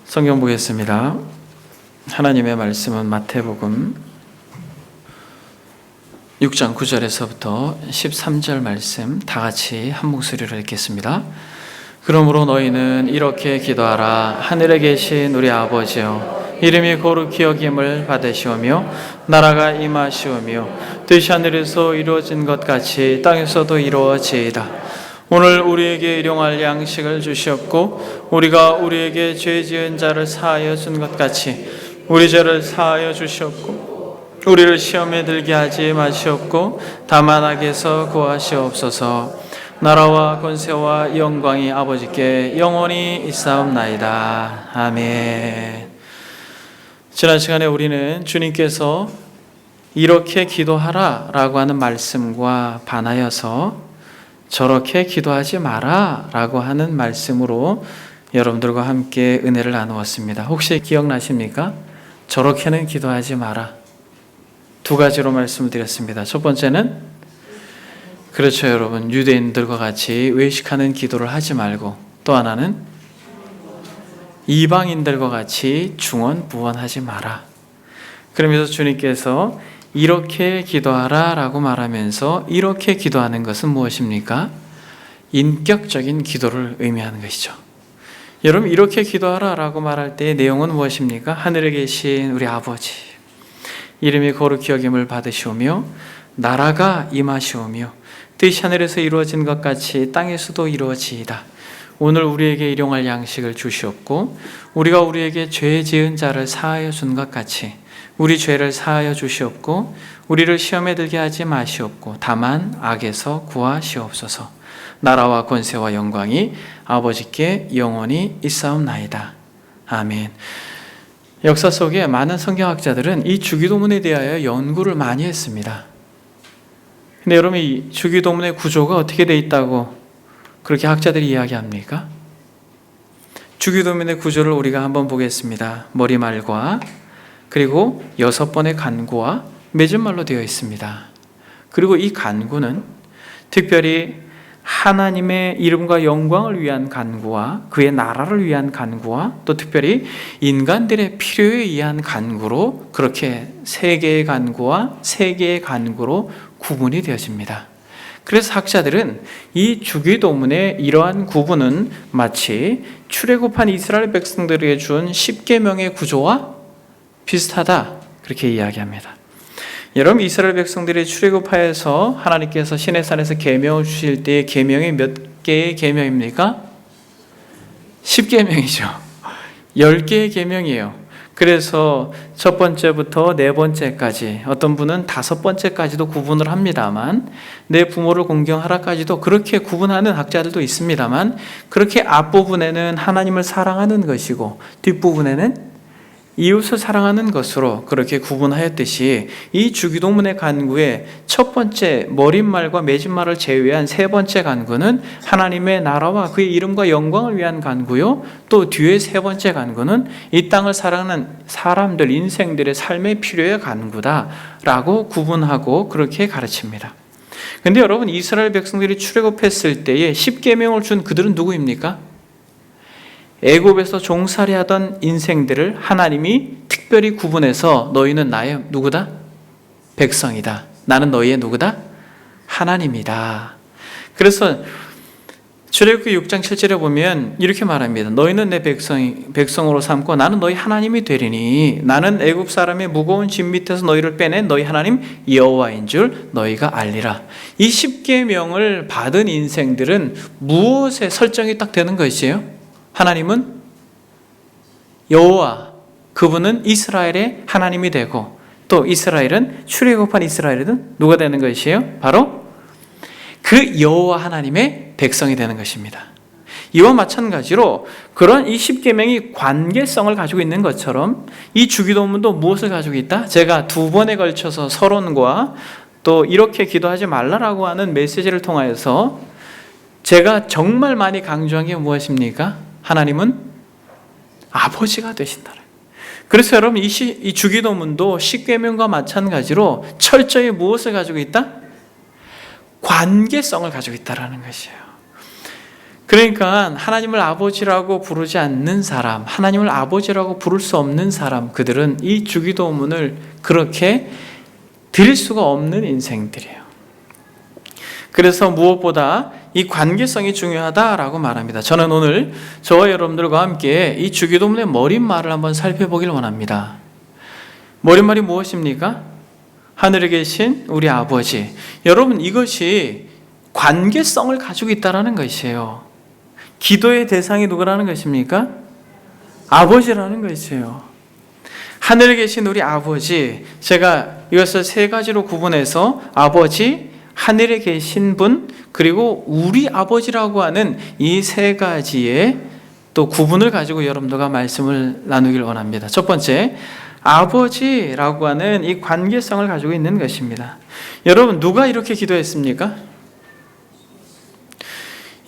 성경 보겠습니다. 하나님의 말씀은 마태복음 6장 9절에서부터 13절 말씀 다 같이 한 목소리로 읽겠습니다. 그러므로 너희는 이렇게 기도하라. 하늘에 계신 우리 아버지여, 이름이 거룩히 여김을 받으시오며 나라가 임하시오며 뜻이 하늘에서 이루어진 것 같이 땅에서도 이루어지이다. 오늘 우리에게 일용할 양식을 주시옵고 우리가 우리에게 죄 지은 자를 사하여 준 것 같이 우리 죄를 사하여 주시옵고 우리를 시험에 들게 하지 마시옵고 다만 악에서 구하시옵소서. 나라와 권세와 영광이 아버지께 영원히 있사옵나이다. 아멘. 지난 시간에 우리는 주님께서 이렇게 기도하라 라고 하는 말씀과 반하여서 저렇게 기도하지 마라 라고 하는 말씀으로 여러분들과 함께 은혜를 나누었습니다. 혹시 기억나십니까? 저렇게는 기도하지 마라. 두 가지로 말씀을 드렸습니다. 첫 번째는 그렇죠, 여러분. 유대인들과 같이 외식하는 기도를 하지 말고, 또 하나는 이방인들과 같이 중언부언하지 마라. 그러면서 주님께서 이렇게 기도하라 라고 말하면서 이렇게 기도하는 것은 무엇입니까? 인격적인 기도를 의미하는 것이죠. 여러분, 이렇게 기도하라 라고 말할 때의 내용은 무엇입니까? 하늘에 계신 우리 아버지, 이름이 거룩히 여김을 받으시오며 나라가 임하시오며 뜻이 하늘에서 이루어진 것 같이 땅에서도 이루어지이다. 오늘 우리에게 일용할 양식을 주시옵고 우리가 우리에게 죄 지은 자를 사하여 준 것 같이 우리 죄를 사하여 주시옵고 우리를 시험에 들게 하지 마시옵고 다만 악에서 구하시옵소서. 나라와 권세와 영광이 아버지께 영원히 있사옵나이다. 아멘. 역사 속에 많은 성경학자들은 이 주기도문에 대하여 연구를 많이 했습니다. 근데 여러분, 이 주기도문의 구조가 어떻게 되어 있다고 그렇게 학자들이 이야기합니까? 주기도문의 구조를 우리가 한번 보겠습니다. 머리말과 그리고 6번의 간구와 맺은말로 되어 있습니다. 그리고 이 간구는 특별히 하나님의 이름과 영광을 위한 간구와 그의 나라를 위한 간구와 또 특별히 인간들의 필요에 의한 간구로 그렇게 3개의 간구와 3개의 간구로 구분이 되어집니다. 그래서 학자들은 이 주기도문의 이러한 구분은 마치 출애굽한 이스라엘 백성들에게 준 10계명의 구조와 비슷하다, 그렇게 이야기합니다. 여러분, 이스라엘 백성들이 출애굽하여서 하나님께서 시내산에서 계명을 주실 때의 계명이 몇 개의 계명입니까? 10계명이죠. 10개의 계명이에요. 그래서 첫 번째부터 네 번째까지, 어떤 분은 5번째까지도 구분을 합니다만, 내 부모를 공경하라까지도 그렇게 구분하는 학자들도 있습니다만, 그렇게 앞부분에는 하나님을 사랑하는 것이고 뒷부분에는 이웃을 사랑하는 것으로 그렇게 구분하였듯이 이 주기도문의 간구의 첫 번째 머릿말과 맺은말을 제외한 세 번째 간구는 하나님의 나라와 그의 이름과 영광을 위한 간구요, 또 뒤에 세 번째 간구는 이 땅을 사랑하는 사람들 인생들의 삶의 필요의 간구다라고 구분하고 그렇게 가르칩니다. 그런데 여러분, 이스라엘 백성들이 출애굽했을 때에 10계명을 준 그들은 누구입니까? 애굽에서 종살이하던 인생들을 하나님이 특별히 구분해서 너희는 나의 누구다? 백성이다. 나는 너희의 누구다? 하나님이다. 그래서 출애굽기 6장 7절에 보면 이렇게 말합니다. 너희는 내 백성으로 삼고 나는 너희 하나님이 되리니 나는 애굽 사람의 무거운 짐 밑에서 너희를 빼낸 너희 하나님 여호와인 줄 너희가 알리라. 이 10계명을 받은 인생들은 무엇에 설정이 딱 되는 것이에요? 하나님은 여호와, 그분은 이스라엘의 하나님이 되고 또 이스라엘은 출애굽한 이스라엘은 누가 되는 것이에요? 바로 그 여호와 하나님의 백성이 되는 것입니다. 이와 마찬가지로 그런 이 10계명이 관계성을 가지고 있는 것처럼 이 주기도문도 무엇을 가지고 있다? 제가 2번에 걸쳐서 서론과 또 이렇게 기도하지 말라라고 하는 메시지를 통하여서 제가 정말 많이 강조한 게 무엇입니까? 하나님은 아버지가 되신다. 그래서 여러분, 이 주기도문도 10계명과 마찬가지로 철저히 무엇을 가지고 있다? 관계성을 가지고 있다는 것이에요. 그러니까 하나님을 아버지라고 부르지 않는 사람, 하나님을 아버지라고 부를 수 없는 사람, 그들은 이 주기도문을 그렇게 드릴 수가 없는 인생들이에요. 그래서 무엇보다 이 관계성이 중요하다라고 말합니다. 저는 오늘 저와 여러분들과 함께 이 주기도문의 머릿말을 한번 살펴보길 원합니다. 머릿말이 무엇입니까? 하늘에 계신 우리 아버지. 여러분, 이것이 관계성을 가지고 있다는 것이에요. 기도의 대상이 누구라는 것입니까? 아버지라는 것이에요. 하늘에 계신 우리 아버지. 제가 이것을 세 가지로 구분해서 아버지, 하늘에 계신 분, 그리고 우리 아버지라고 하는 이 세 가지의 또 구분을 가지고 여러분들과 말씀을 나누길 원합니다. 첫 번째, 아버지라고 하는 이 관계성을 가지고 있는 것입니다. 여러분, 누가 이렇게 기도했습니까?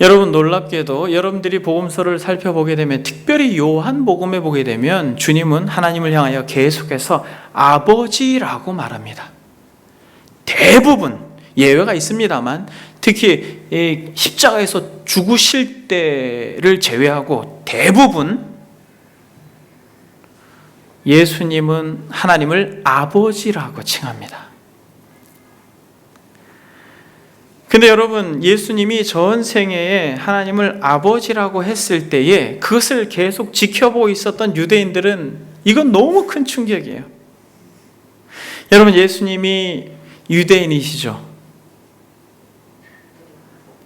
여러분, 놀랍게도 여러분들이 복음서를 살펴보게 되면, 특별히 요한복음에 보게 되면 주님은 하나님을 향하여 계속해서 아버지라고 말합니다. 대부분, 예외가 있습니다만, 특히 십자가에서 죽으실 때를 제외하고 대부분 예수님은 하나님을 아버지라고 칭합니다. 근데 여러분, 예수님이 전 생애에 하나님을 아버지라고 했을 때에 그것을 계속 지켜보고 있었던 유대인들은 이건 너무 큰 충격이에요. 여러분, 예수님이 유대인이시죠?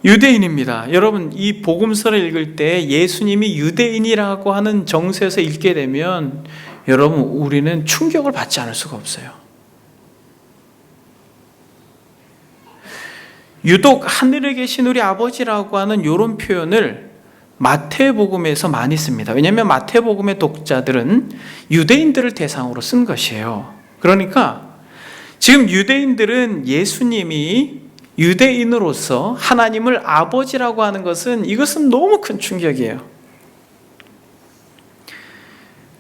유대인입니다. 여러분, 이 복음서를 읽을 때 예수님이 유대인이라고 하는 정서에서 읽게 되면 여러분, 우리는 충격을 받지 않을 수가 없어요. 유독 하늘에 계신 우리 아버지라고 하는 이런 표현을 마태복음에서 많이 씁니다. 왜냐하면 마태복음의 독자들은 유대인들을 대상으로 쓴 것이에요. 그러니까 지금 유대인들은 예수님이 유대인으로서 하나님을 아버지라고 하는 것은, 이것은 너무 큰 충격이에요.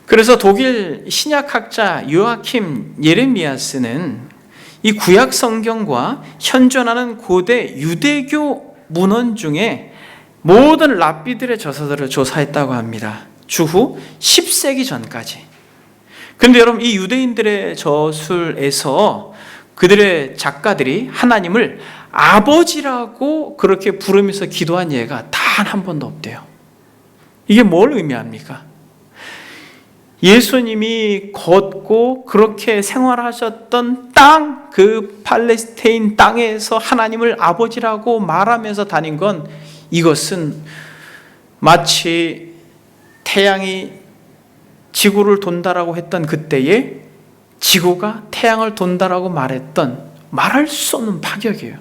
그래서 독일 신약학자 요아킴 예레미야스는 이 구약 성경과 현존하는 고대 유대교 문헌 중에 모든 랍비들의 저서들을 조사했다고 합니다. 주후 10세기 전까지. 그런데 여러분, 이 유대인들의 저술에서 그들의 작가들이 하나님을 아버지라고 그렇게 부르면서 기도한 예가 단 한 번도 없대요. 이게 뭘 의미합니까? 예수님이 걷고 그렇게 생활하셨던 땅, 그 팔레스타인 땅에서 하나님을 아버지라고 말하면서 다닌 건, 이것은 마치 태양이 지구를 돈다라고 했던 그때에 지구가 태양을 돈다라고 말할 수 없는 파격이에요.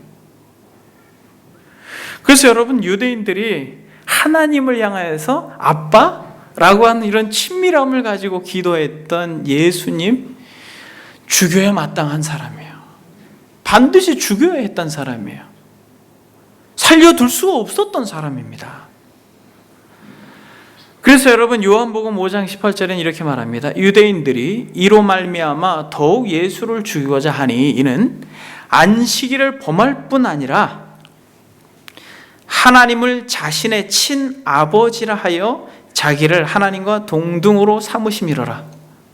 그래서 여러분, 유대인들이 하나님을 향해서 아빠라고 하는 이런 친밀함을 가지고 기도했던 예수님, 죽여야 마땅한 사람이에요. 반드시 죽여야 했던 사람이에요. 살려둘 수가 없었던 사람입니다. 그래서 여러분, 요한복음 5장 18절에는 이렇게 말합니다. 유대인들이 이로 말미암아 더욱 예수를 죽이고자 하니 이는 안식일을 범할 뿐 아니라 하나님을 자신의 친아버지라 하여 자기를 하나님과 동등으로 삼으심이로라.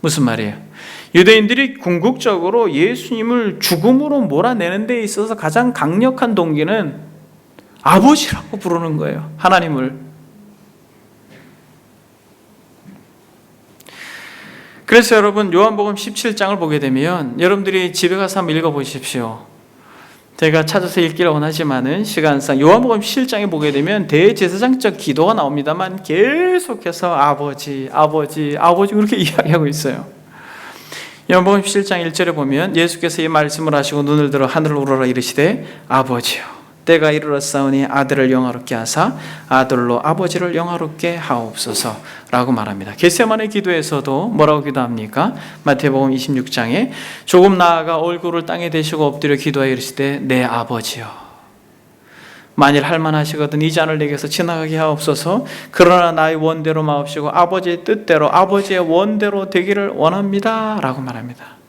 무슨 말이에요? 유대인들이 궁극적으로 예수님을 죽음으로 몰아내는 데 있어서 가장 강력한 동기는 아버지라고 부르는 거예요. 하나님을. 그래서 여러분, 요한복음 17장을 보게 되면 여러분들이 집에 가서 한번 읽어보십시오. 제가 찾아서 읽기를 원하지만은 시간상 요한복음 17장에 보게 되면 대제사장적 기도가 나옵니다만 계속해서 아버지, 아버지, 아버지 그렇게 이야기하고 있어요. 요한복음 17장 1절에 보면 예수께서 이 말씀을 하시고 눈을 들어 하늘을 우러러 이르시되 아버지여 때가 이르렀사오니 아들을 영화롭게 하사 아들로 아버지를 영화롭게 하옵소서 라고 말합니다. 겟세마네 기도에서도 뭐라고 기도합니까? 마태복음 26장에 조금 나아가 얼굴을 땅에 대시고 엎드려 기도하여 이르시되 내 아버지여 만일 할만하시거든 이 잔을 내게서 지나가게 하옵소서. 그러나 나의 원대로 마옵시고 아버지의 뜻대로 아버지의 원대로 되기를 원합니다 라고 말합니다.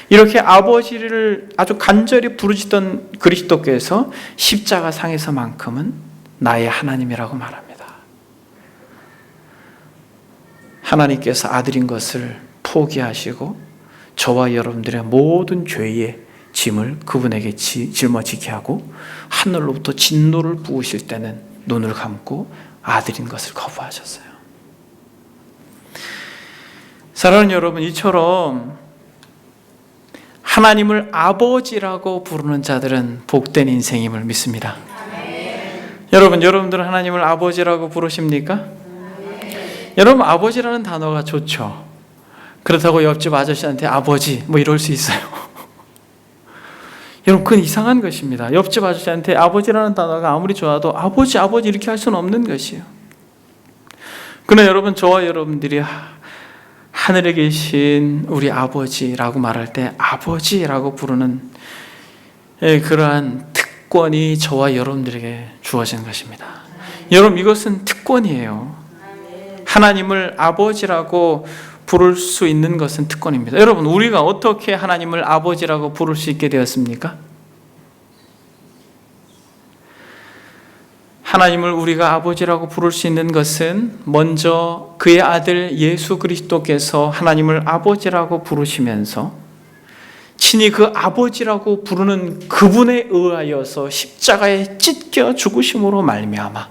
이렇게 아버지를 아주 간절히 부르짖던 그리스도께서 십자가 상에서만큼은 나의 하나님이라고 말합니다. 하나님께서 아들인 것을 포기하시고 저와 여러분들의 모든 죄의 짐을 그분에게 짊어지게 하고 하늘로부터 진노를 부으실 때는 눈을 감고 아들인 것을 거부하셨어요. 사랑하는 여러분, 이처럼 하나님을 아버지라고 부르는 자들은 복된 인생임을 믿습니다. 여러분들은 하나님을 아버지라고 부르십니까? 여러분, 아버지라는 단어가 좋죠. 그렇다고 옆집 아저씨한테 아버지 뭐 이럴 수 있어요. 여러분, 그건 이상한 것입니다. 옆집 아저씨한테 아버지라는 단어가 아무리 좋아도 아버지 이렇게 할 수는 없는 것이에요. 그러나 여러분, 저와 여러분들이 하늘에 계신 우리 아버지라고 말할 때 아버지라고 부르는 그러한 특권이 저와 여러분들에게 주어진 것입니다. 여러분, 이것은 특권이에요. 하나님을 아버지라고 부를 수 있는 것은 특권입니다. 여러분, 우리가 어떻게 하나님을 아버지라고 부를 수 있게 되었습니까? 하나님을 우리가 아버지라고 부를 수 있는 것은 먼저 그의 아들 예수 그리스도께서 하나님을 아버지라고 부르시면서 친히 그 아버지라고 부르는 그분에 의하여서 십자가에 찢겨 죽으심으로 말미암아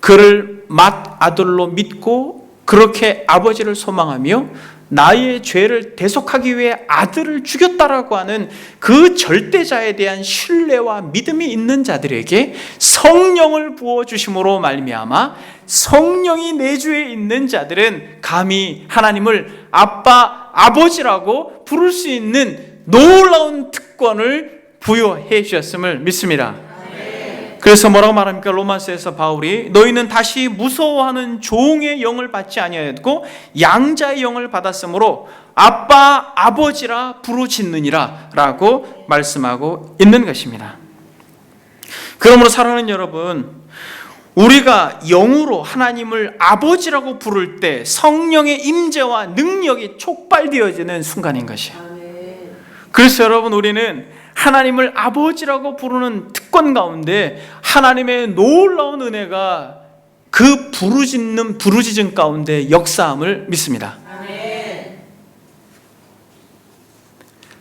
그를 맏아들로 믿고 그렇게 아버지를 소망하며 나의 죄를 대속하기 위해 아들을 죽였다라고 하는 그 절대자에 대한 신뢰와 믿음이 있는 자들에게 성령을 부어주심으로 말미암아 성령이 내주에 있는 자들은 감히 하나님을 아빠, 아버지라고 부를 수 있는 놀라운 특권을 부여해 주셨음을 믿습니다. 그래서 뭐라고 말합니까? 로마서에서 바울이 너희는 다시 무서워하는 종의 영을 받지 아니하였고 양자의 영을 받았으므로 아빠, 아버지라 부르짖느니라 라고 말씀하고 있는 것입니다. 그러므로 사랑하는 여러분, 우리가 영으로 하나님을 아버지라고 부를 때 성령의 임재와 능력이 촉발되어지는 순간인 것이에요. 그래서 여러분, 우리는 하나님을 아버지라고 부르는 특권 가운데 하나님의 놀라운 은혜가 그 부르짖음 가운데 역사함을 믿습니다.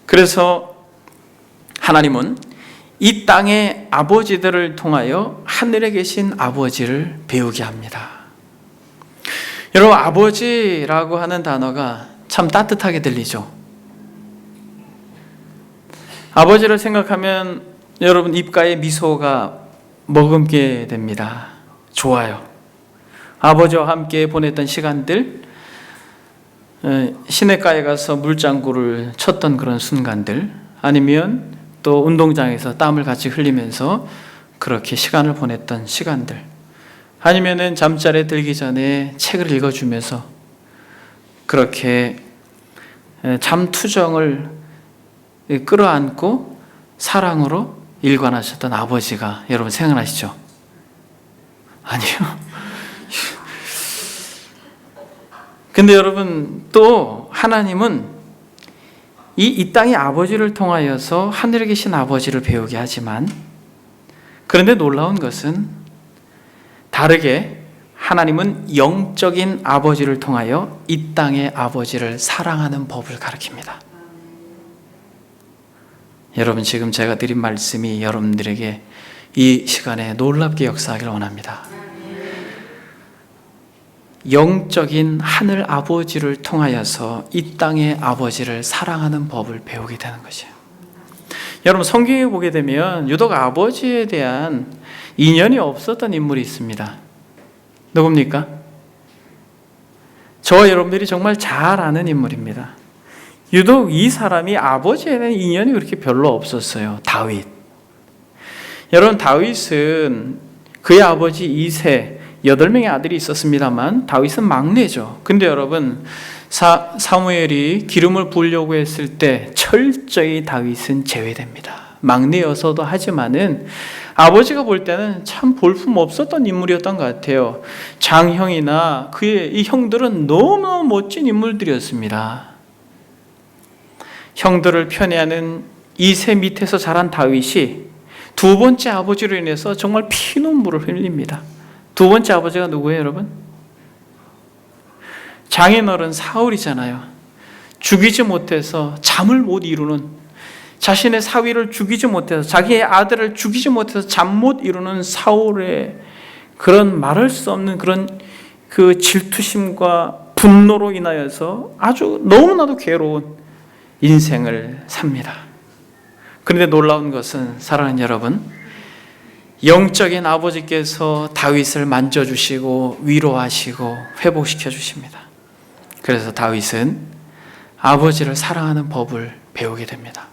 그래서 하나님은 이 땅의 아버지들을 통하여 하늘에 계신 아버지를 배우게 합니다. 여러분, 아버지라고 하는 단어가 참 따뜻하게 들리죠. 아버지를 생각하면 여러분 입가에 미소가 머금게 됩니다. 좋아요. 아버지와 함께 보냈던 시간들, 시냇가에 가서 물장구를 쳤던 그런 순간들, 아니면 또 운동장에서 땀을 같이 흘리면서 그렇게 시간을 보냈던 시간들, 아니면은 잠자리에 들기 전에 책을 읽어주면서 그렇게 잠투정을 끌어안고 사랑으로 일관하셨던 아버지가 여러분 생각나시죠? 아니요. 근데 여러분, 또 하나님은 이 땅의 아버지를 통하여서 하늘에 계신 아버지를 배우게 하지만, 그런데 놀라운 것은 다르게 하나님은 영적인 아버지를 통하여 이 땅의 아버지를 사랑하는 법을 가르칩니다. 여러분, 지금 제가 드린 말씀이 여러분들에게 이 시간에 놀랍게 역사하기를 원합니다. 영적인 하늘 아버지를 통하여서 이 땅의 아버지를 사랑하는 법을 배우게 되는 것이에요. 여러분, 성경에 보게 되면 유독 아버지에 대한 인연이 없었던 인물이 있습니다. 누굽니까? 저와 여러분들이 정말 잘 아는 인물입니다. 유독 이 사람이 아버지에 대한 인연이 그렇게 별로 없었어요. 다윗. 여러분, 다윗은 그의 아버지 이새 8명의 아들이 있었습니다만 다윗은 막내죠. 근데 여러분, 사무엘이 기름을 부으려고 했을 때 철저히 다윗은 제외됩니다. 막내여서도 하지만은 아버지가 볼 때는 참 볼품 없었던 인물이었던 것 같아요. 장형이나 그의 이 형들은 너무너무 멋진 인물들이었습니다. 형들을 편애하는 이새 밑에서 자란 다윗이 두 번째 아버지로 인해서 정말 피눈물을 흘립니다. 두 번째 아버지가 누구예요, 여러분? 장인어른 사울이잖아요. 죽이지 못해서 잠을 못 이루는, 자신의 사위를 죽이지 못해서, 자기의 아들을 죽이지 못해서 잠 못 이루는 사울의 그런 말할 수 없는 그런 그 질투심과 분노로 인하여서 아주 너무나도 괴로운 인생을 삽니다. 그런데 놀라운 것은, 사랑하는 여러분, 영적인 아버지께서 다윗을 만져주시고 위로하시고 회복시켜 주십니다. 그래서 다윗은 아버지를 사랑하는 법을 배우게 됩니다.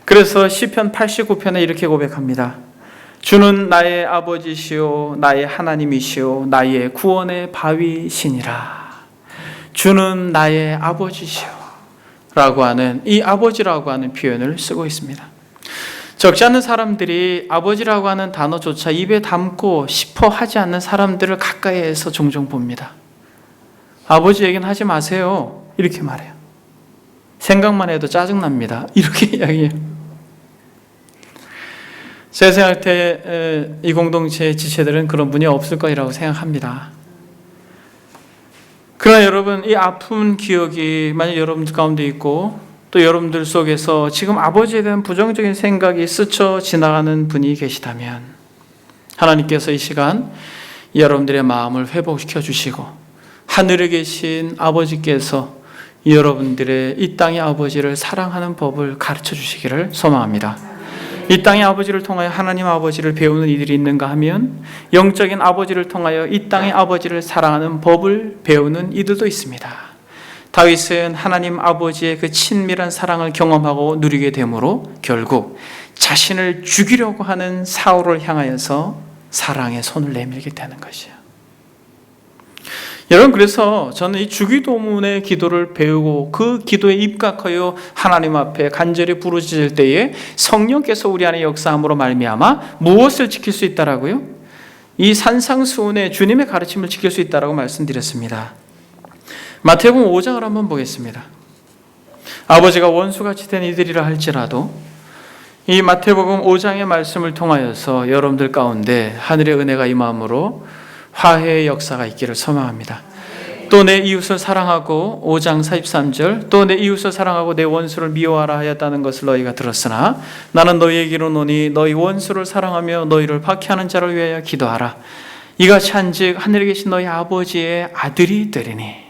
그래서 시편 89편에 이렇게 고백합니다. 주는 나의 아버지시오 나의 하나님이시오 나의 구원의 바위시니라. 주는 나의 아버지시오 라고 하는, 이 아버지라고 하는 표현을 쓰고 있습니다. 적지 않은 사람들이 아버지라고 하는 단어조차 입에 담고 싶어 하지 않는 사람들을 가까이에서 종종 봅니다. 아버지 얘기는 하지 마세요 이렇게 말해요. 생각만 해도 짜증납니다 이렇게 이야기해요. 제 생각할 때 이 공동체의 지체들은 그런 분이 없을 거라고 생각합니다. 그러나 여러분, 이 아픈 기억이 만약 여러분들 가운데 있고 또 여러분들 속에서 지금 아버지에 대한 부정적인 생각이 스쳐 지나가는 분이 계시다면, 하나님께서 이 시간 여러분들의 마음을 회복시켜 주시고 하늘에 계신 아버지께서 여러분들의 이 땅의 아버지를 사랑하는 법을 가르쳐 주시기를 소망합니다. 이 땅의 아버지를 통하여 하나님 아버지를 배우는 이들이 있는가 하면, 영적인 아버지를 통하여 이 땅의 아버지를 사랑하는 법을 배우는 이들도 있습니다. 다윗은 하나님 아버지의 그 친밀한 사랑을 경험하고 누리게 되므로 결국 자신을 죽이려고 하는 사울을 향하여서 사랑의 손을 내밀게 되는 것이에요. 여러분, 그래서 저는 이 주기도문의 기도를 배우고 그 기도에 입각하여 하나님 앞에 간절히 부르짖을 때에 성령께서 우리 안에 역사함으로 말미암아 무엇을 지킬 수 있다라고요? 이 산상수훈의 주님의 가르침을 지킬 수 있다라고 말씀드렸습니다. 마태복음 5장을 한번 보겠습니다. 아버지가 원수같이 된 이들이라 할지라도 이 마태복음 5장의 말씀을 통하여서 여러분들 가운데 하늘의 은혜가 임함으로 화해의 역사가 있기를 소망합니다. 또 내 이웃을 사랑하고 5장 43절 또 내 이웃을 사랑하고 내 원수를 미워하라 하였다는 것을 너희가 들었으나 나는 너희에게 이르노니 너희 원수를 사랑하며 너희를 박해하는 자를 위하여 기도하라. 이같이 한즉 하늘에 계신 너희 아버지의 아들이 되리니,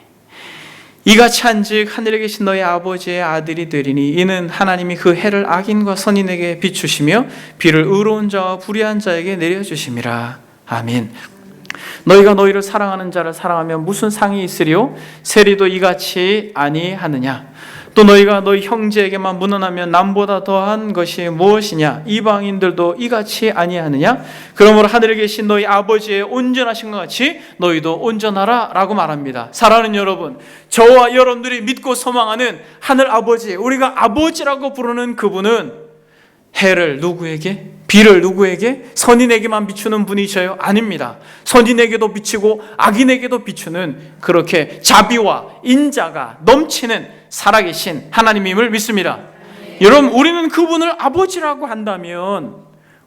이같이 한즉 하늘에 계신 너희 아버지의 아들이 되리니 이는 하나님이 그 해를 악인과 선인에게 비추시며 비를 의로운 자와 불의한 자에게 내려주심이라. 아멘. 너희가 너희를 사랑하는 자를 사랑하면 무슨 상이 있으리요? 세리도 이같이 아니하느냐? 또 너희가 너희 형제에게만 문언하면 남보다 더한 것이 무엇이냐? 이방인들도 이같이 아니하느냐? 그러므로 하늘에 계신 너희 아버지의 온전하신 것 같이 너희도 온전하라 라고 말합니다. 사랑하는 여러분, 저와 여러분들이 믿고 소망하는 하늘 아버지, 우리가 아버지라고 부르는 그분은 해를 누구에게? 비를 누구에게? 선인에게만 비추는 분이셔요? 아닙니다. 선인에게도 비치고 악인에게도 비추는, 그렇게 자비와 인자가 넘치는 살아계신 하나님임을 믿습니다. 여러분, 우리는 그분을 아버지라고 한다면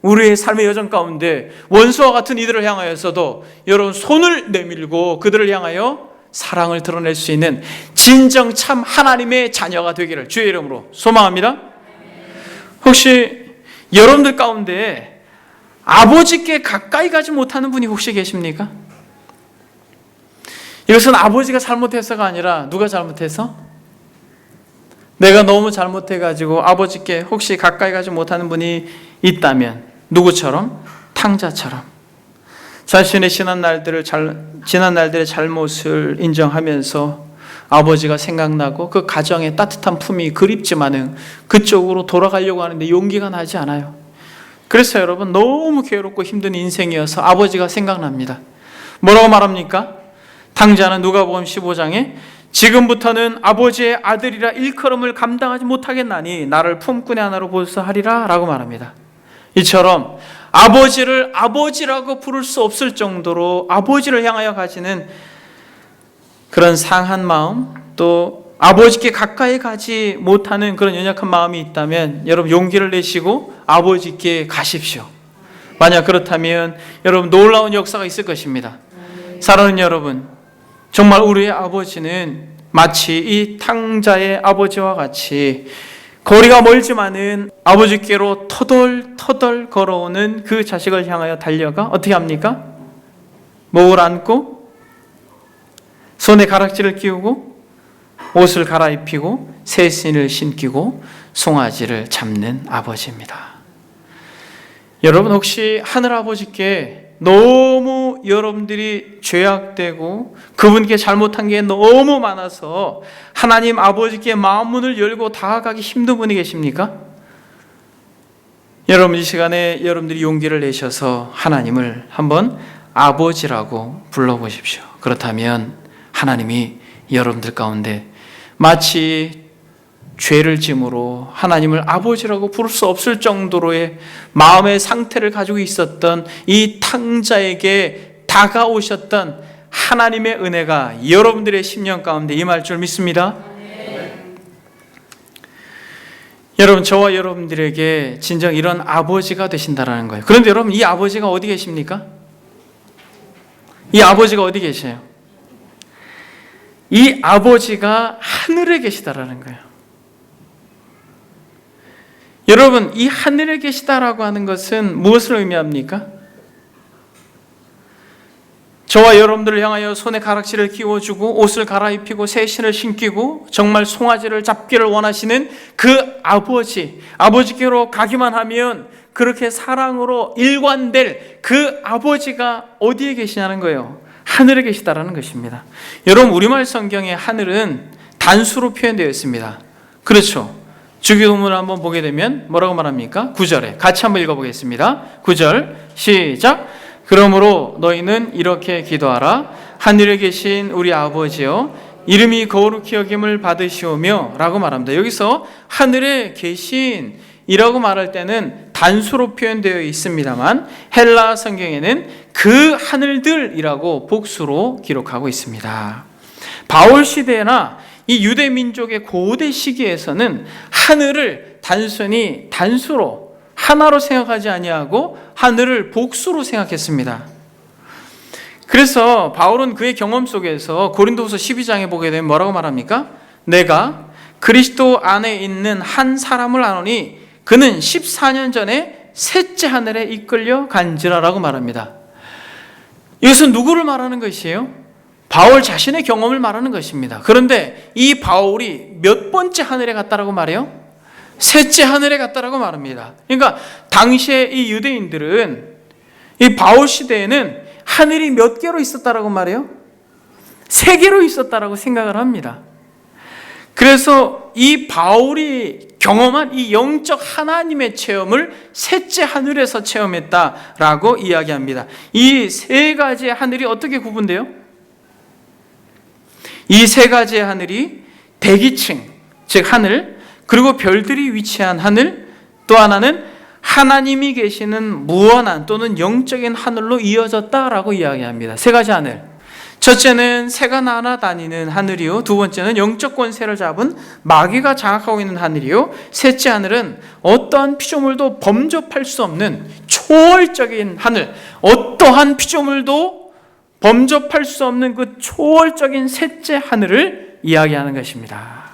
우리의 삶의 여정 가운데 원수와 같은 이들을 향하여서도 여러분 손을 내밀고 그들을 향하여 사랑을 드러낼 수 있는 진정 참 하나님의 자녀가 되기를 주의 이름으로 소망합니다. 혹시 여러분들 가운데 아버지께 가까이 가지 못하는 분이 혹시 계십니까? 이것은 아버지가 잘못해서가 아니라 누가 잘못해서? 내가 너무 잘못해가지고 아버지께 혹시 가까이 가지 못하는 분이 있다면 누구처럼? 탕자처럼 자신의 지난 날들의 잘못을 인정하면서 아버지가 생각나고 그 가정의 따뜻한 품이 그립지만은 그쪽으로 돌아가려고 하는데 용기가 나지 않아요. 그래서 여러분 너무 괴롭고 힘든 인생이어서 아버지가 생각납니다. 뭐라고 말합니까? 탕자는 누가복음 15장에 지금부터는 아버지의 아들이라 일컬음을 감당하지 못하겠나니 나를 품꾼의 하나로 보소하리라 라고 말합니다. 이처럼 아버지를 아버지라고 부를 수 없을 정도로 아버지를 향하여 가지는 그런 상한 마음, 또 아버지께 가까이 가지 못하는 그런 연약한 마음이 있다면 여러분 용기를 내시고 아버지께 가십시오. 만약 그렇다면 여러분 놀라운 역사가 있을 것입니다. 사랑하는 여러분, 정말 우리의 아버지는 마치 이 탕자의 아버지와 같이 거리가 멀지만은 아버지께로 터덜터덜 걸어오는 그 자식을 향하여 달려가 어떻게 합니까? 목을 안고 손에 가락지를 끼우고 옷을 갈아입히고 새 신을 신기고 송아지를 잡는 아버지입니다. 여러분 혹시 하늘아버지께 너무 여러분들이 죄악되고 그분께 잘못한 게 너무 많아서 하나님 아버지께 마음문을 열고 다가가기 힘든 분이 계십니까? 여러분 이 시간에 여러분들이 용기를 내셔서 하나님을 한번 아버지라고 불러보십시오. 그렇다면 하나님이 여러분들 가운데 마치 죄를 짐으로 하나님을 아버지라고 부를 수 없을 정도로의 마음의 상태를 가지고 있었던 이 탕자에게 다가오셨던 하나님의 은혜가 여러분들의 심령 가운데 임할 줄 믿습니다. 여러분 저와 여러분들에게 진정 이런 아버지가 되신다는 거예요. 그런데 여러분 이 아버지가 어디 계십니까? 이 아버지가 어디 계세요? 이 아버지가 하늘에 계시다라는 거예요. 여러분 이 하늘에 계시다라고 하는 것은 무엇을 의미합니까? 저와 여러분들을 향하여 손에 가락지를 끼워주고 옷을 갈아입히고 새 신을 신기고 정말 송아지를 잡기를 원하시는 그 아버지께로 가기만 하면 그렇게 사랑으로 일관될 그 아버지가 어디에 계시냐는 거예요. 하늘에 계시다라는 것입니다. 여러분 우리말 성경에 하늘은 단수로 표현되어 있습니다. 그렇죠? 주기도문을 한번 보게 되면 뭐라고 말합니까? 9절에 같이 한번 읽어보겠습니다. 9절 시작. 그러므로 너희는 이렇게 기도하라. 하늘에 계신 우리 아버지여 이름이 거룩히 여김을 받으시오며 라고 말합니다. 여기서 하늘에 계신 이라고 말할 때는 단수로 표현되어 있습니다만 헬라 성경에는 그 하늘들이라고 복수로 기록하고 있습니다. 바울 시대나 이 유대 민족의 고대 시기에서는 하늘을 단순히 단수로 하나로 생각하지 아니하고 하늘을 복수로 생각했습니다. 그래서 바울은 그의 경험 속에서 고린도후서 12장에 보게 되면 뭐라고 말합니까? 내가 그리스도 안에 있는 한 사람을 아노니 그는 14년 전에 셋째 하늘에 이끌려 간지라라고 말합니다. 이것은 누구를 말하는 것이에요? 바울 자신의 경험을 말하는 것입니다. 그런데 이 바울이 몇 번째 하늘에 갔다라고 말해요? 셋째 하늘에 갔다라고 말합니다. 그러니까 당시에 이 유대인들은 이 바울 시대에는 하늘이 몇 개로 있었다라고 말해요? 3개로 있었다라고 생각을 합니다. 그래서 이 바울이 경험한 이 영적 하나님의 체험을 셋째 하늘에서 체험했다라고 이야기합니다. 이 3가지의 하늘이 어떻게 구분돼요? 이 3가지의 하늘이 대기층, 즉 하늘, 그리고 별들이 위치한 하늘, 또 하나는 하나님이 계시는 무한한 또는 영적인 하늘로 이어졌다라고 이야기합니다. 3가지 하늘. 첫째는 새가 날아다니는 하늘이요, 두 번째는 영적 권세를 잡은 마귀가 장악하고 있는 하늘이요, 셋째 하늘은 어떠한 피조물도 범접할 수 없는 초월적인 하늘, 어떠한 피조물도 범접할 수 없는 그 초월적인 셋째 하늘을 이야기하는 것입니다.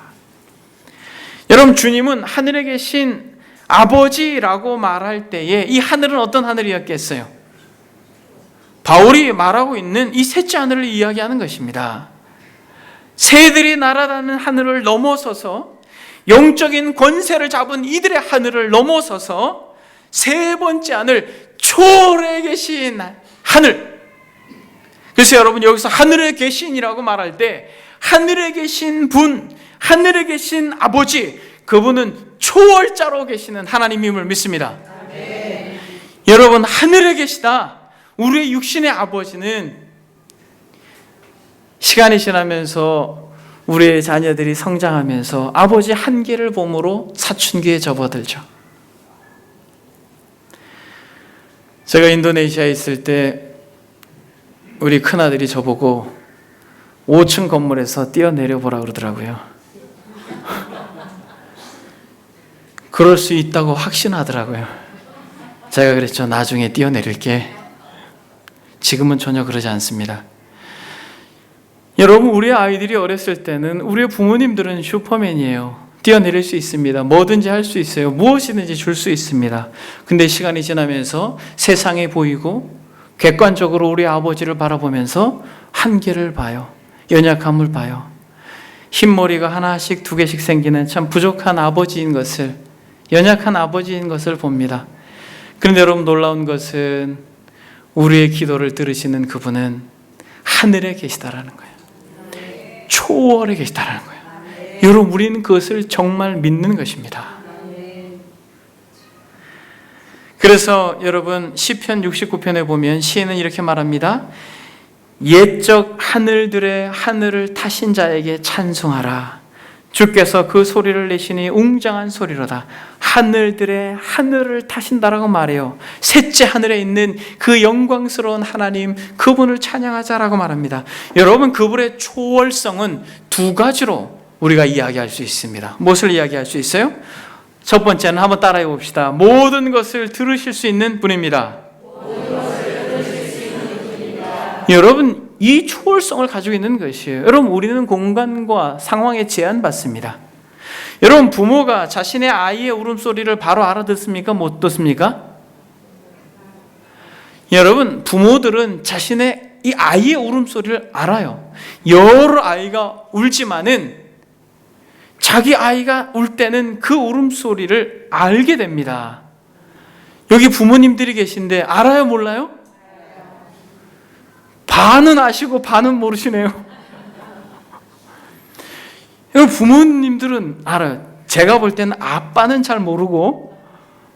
여러분, 주님은 하늘에 계신 아버지라고 말할 때에 이 하늘은 어떤 하늘이었겠어요? 바울이 말하고 있는 이 셋째 하늘을 이야기하는 것입니다. 새들이 날아다니는 하늘을 넘어서서 영적인 권세를 잡은 이들의 하늘을 넘어서서 세 번째 하늘, 초월에 계신 하늘. 그래서 여러분, 여기서 하늘에 계신이라고 말할 때 하늘에 계신 분, 하늘에 계신 아버지, 그분은 초월자로 계시는 하나님임을 믿습니다. 아멘. 여러분, 하늘에 계시다. 우리의 육신의 아버지는 시간이 지나면서 우리의 자녀들이 성장하면서 아버지 한계를 봄으로 사춘기에 접어들죠. 제가 인도네시아에 있을 때 우리 큰아들이 저보고 5층 건물에서 뛰어내려 보라 그러더라고요. 그럴 수 있다고 확신하더라고요. 제가 그랬죠. 나중에 뛰어내릴게. 지금은 전혀 그러지 않습니다. 여러분, 우리 아이들이 어렸을 때는 우리의 부모님들은 슈퍼맨이에요. 뛰어내릴 수 있습니다. 뭐든지 할 수 있어요. 무엇이든지 줄 수 있습니다. 근데 시간이 지나면서 세상이 보이고 객관적으로 우리 아버지를 바라보면서 한계를 봐요. 연약함을 봐요. 흰머리가 하나씩 두 개씩 생기는 참 부족한 아버지인 것을, 연약한 아버지인 것을 봅니다. 그런데 여러분, 놀라운 것은 우리의 기도를 들으시는 그분은 하늘에 계시다라는 거예요. 초월에 계시다라는 거예요. 여러분, 우리는 그것을 정말 믿는 것입니다. 그래서 여러분, 시편 69편에 보면 시인은 이렇게 말합니다. 옛적 하늘들의 하늘을 타신 자에게 찬송하라. 주께서 그 소리를 내시니 웅장한 소리로다. 하늘들의 하늘을 타신다라고 말해요. 셋째 하늘에 있는 그 영광스러운 하나님, 그분을 찬양하자라고 말합니다. 여러분, 그분의 초월성은 두 가지로 우리가 이야기할 수 있습니다. 무엇을 이야기할 수 있어요? 첫 번째는 한번 따라해 봅시다. 모든 것을 들으실 수 있는 분입니다. 여러분, 이 초월성을 가지고 있는 것이에요. 여러분, 우리는 공간과 상황에 제한받습니다. 여러분, 부모가 자신의 아이의 울음소리를 바로 알아듣습니까? 못 듣습니까? 여러분, 부모들은 자신의 이 아이의 울음소리를 알아요. 여러 아이가 울지만은 자기 아이가 울 때는 그 울음소리를 알게 됩니다. 여기 부모님들이 계신데 알아요, 몰라요? 반은 아시고 반은 모르시네요. 여러분, 부모님들은 알아요. 제가 볼 때는 아빠는 잘 모르고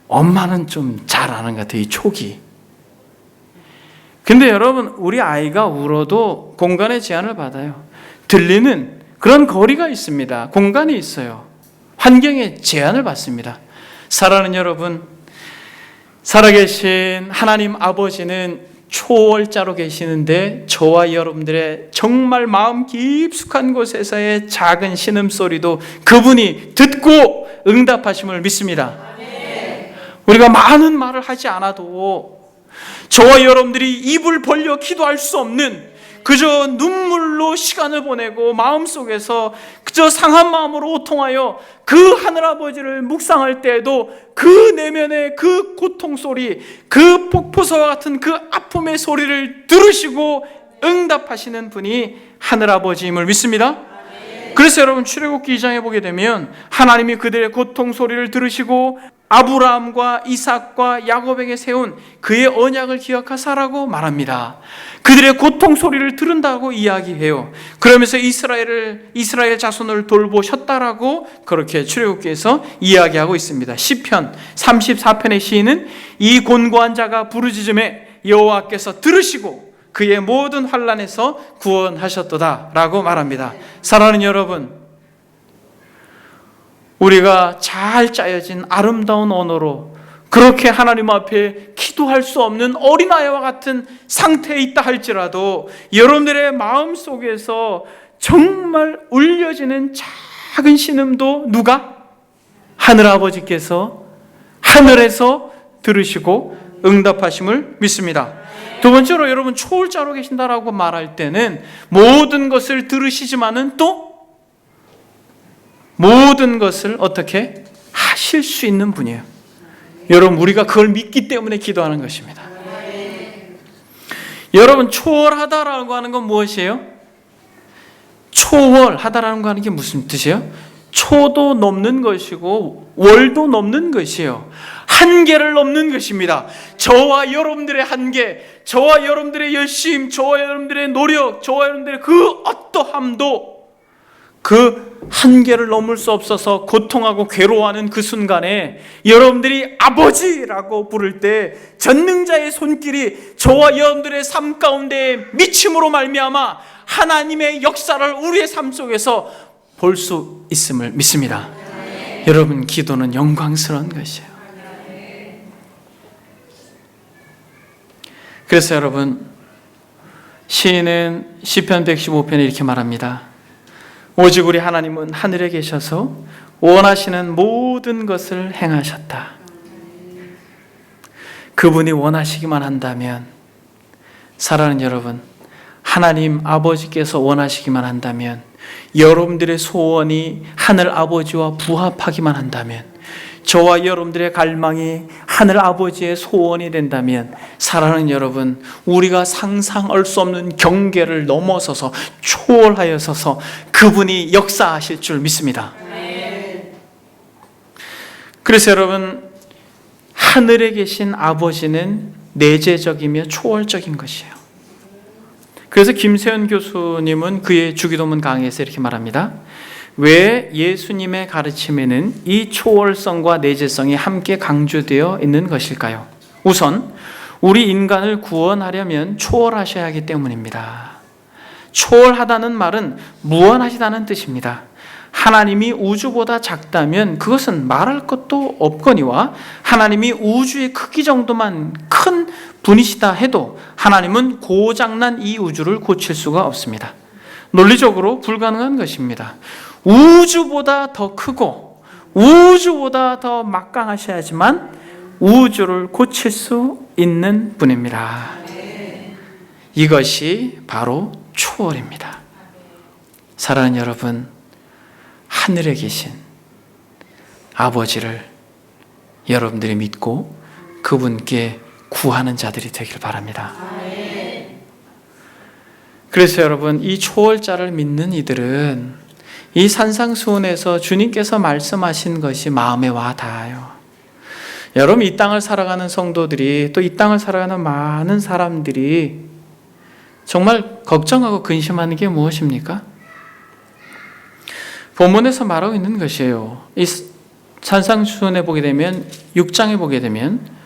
엄마는 좀 잘 아는 것 같아요, 이 초기. 근데 여러분, 우리 아이가 울어도 공간의 제한을 받아요. 들리는 그런 거리가 있습니다. 공간이 있어요. 환경의 제한을 받습니다. 사랑하는 여러분, 살아계신 하나님 아버지는 초월자로 계시는데 저와 여러분들의 정말 마음 깊숙한 곳에서의 작은 신음소리도 그분이 듣고 응답하심을 믿습니다. 우리가 많은 말을 하지 않아도 저와 여러분들이 입을 벌려 기도할 수 없는, 그저 눈물로 시간을 보내고 마음속에서 그저 상한 마음으로 호통하여 그 하늘아버지를 묵상할 때에도 그 내면의 그 고통소리, 그 폭포수와 같은 그 아픔의 소리를 들으시고 응답하시는 분이 하늘아버지임을 믿습니다. 그래서 여러분, 출애굽기 2장에 보게 되면 하나님이 그들의 고통 소리를 들으시고 아브라함과 이삭과 야곱에게 세운 그의 언약을 기억하사라고 말합니다. 그들의 고통 소리를 들은다고 이야기해요. 그러면서 이스라엘 자손을 돌보셨다라고 그렇게 출애굽기에서 이야기하고 있습니다. 시편 34편의 시인은 이 곤고한 자가 부르짖음에 여호와께서 들으시고 그의 모든 환난에서 구원하셨도다라고 말합니다. 사랑하는 여러분, 우리가 잘 짜여진 아름다운 언어로 그렇게 하나님 앞에 기도할 수 없는 어린아이와 같은 상태에 있다 할지라도 여러분들의 마음속에서 정말 울려지는 작은 신음도 누가? 하늘아버지께서 하늘에서 들으시고 응답하심을 믿습니다. 두 번째로, 여러분, 초월자로 계신다라고 말할 때는 모든 것을 들으시지만은 또 모든 것을 어떻게 하실 수 있는 분이에요. 여러분, 우리가 그걸 믿기 때문에 기도하는 것입니다. 여러분, 초월하다라고 하는 건 무엇이에요? 초월하다라는 거 하는 게 무슨 뜻이에요? 초도 넘는 것이고 월도 넘는 것이에요. 한계를 넘는 것입니다. 저와 여러분들의 한계, 저와 여러분들의 열심, 저와 여러분들의 노력, 저와 여러분들의 그 어떠함도 그 한계를 넘을 수 없어서 고통하고 괴로워하는 그 순간에 여러분들이 아버지라고 부를 때 전능자의 손길이 저와 여러분들의 삶 가운데 미침으로 말미암아 하나님의 역사를 우리의 삶 속에서 볼 수 있음을 믿습니다. 여러분, 기도는 영광스러운 것이에요. 그래서 여러분, 시인은 시편 115편에 이렇게 말합니다. 오직 우리 하나님은 하늘에 계셔서 원하시는 모든 것을 행하셨다. 그분이 원하시기만 한다면, 사랑하는 여러분, 하나님 아버지께서 원하시기만 한다면, 여러분들의 소원이 하늘 아버지와 부합하기만 한다면, 저와 여러분들의 갈망이 하늘 아버지의 소원이 된다면, 사랑하는 여러분, 우리가 상상할 수 없는 경계를 넘어서서 초월하여서서 그분이 역사하실 줄 믿습니다. 그래서 여러분, 하늘에 계신 아버지는 내재적이며 초월적인 것이에요. 그래서 김세현 교수님은 그의 주기도문 강의에서 이렇게 말합니다. 왜 예수님의 가르침에는 이 초월성과 내재성이 함께 강조되어 있는 것일까요? 우선 우리 인간을 구원하려면 초월하셔야 하기 때문입니다. 초월하다는 말은 무한하시다는 뜻입니다. 하나님이 우주보다 작다면 그것은 말할 것도 없거니와, 하나님이 우주의 크기 정도만 큰 분이시다 해도 하나님은 고장난 이 우주를 고칠 수가 없습니다. 논리적으로 불가능한 것입니다. 우주보다 더 크고 우주보다 더 막강하셔야지만 우주를 고칠 수 있는 분입니다. 이것이 바로 초월입니다. 사랑하는 여러분, 하늘에 계신 아버지를 여러분들이 믿고 그분께 구하는 자들이 되길 바랍니다. 그래서 여러분, 이 초월자를 믿는 이들은 이 산상수훈에서 주님께서 말씀하신 것이 마음에 와 닿아요. 여러분, 이 땅을 살아가는 성도들이, 또 이 땅을 살아가는 많은 사람들이 정말 걱정하고 근심하는 게 무엇입니까? 본문에서 말하고 있는 것이에요. 이 산상수훈에 보게 되면, 6장에 보게 되면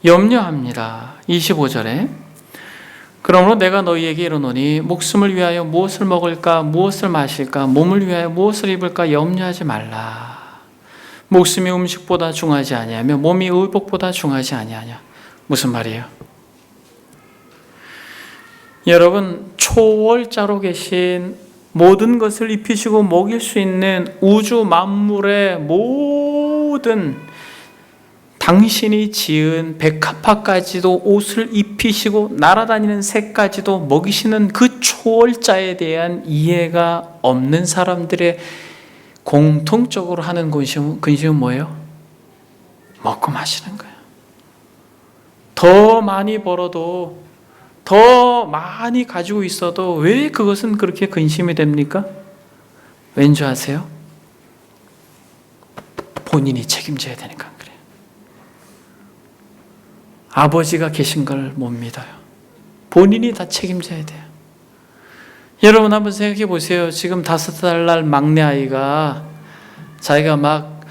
염려합니다. 25절에 그러므로 내가 너희에게 이르노니 목숨을 위하여 무엇을 먹을까 무엇을 마실까 몸을 위하여 무엇을 입을까 염려하지 말라. 목숨이 음식보다 중하지 아니하며 몸이 의복보다 중하지 아니하냐. 무슨 말이에요? 여러분, 초월자로 계신, 모든 것을 입히시고 먹일 수 있는 우주 만물의 모든, 당신이 지은 백합화까지도 옷을 입히시고 날아다니는 새까지도 먹이시는 그 초월자에 대한 이해가 없는 사람들의 공통적으로 하는 근심은 뭐예요? 먹고 마시는 거예요. 더 많이 벌어도, 더 많이 가지고 있어도 왜 그것은 그렇게 근심이 됩니까? 왠지 아세요? 본인이 책임져야 되니까 그래요. 아버지가 계신 걸 못 믿어요. 본인이 다 책임져야 돼요. 여러분 한번 생각해 보세요. 지금 5살 막내 아이가 자기가 막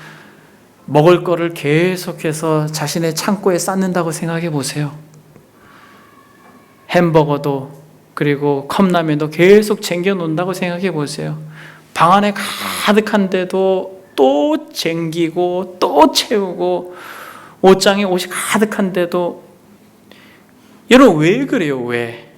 먹을 거를 계속해서 자신의 창고에 쌓는다고 생각해 보세요. 햄버거도, 그리고 컵라면도 계속 챙겨 놓는다고 생각해 보세요. 방 안에 가득한데도 또 챙기고 또 채우고, 옷장에 옷이 가득한데도. 여러분 왜 그래요? 왜?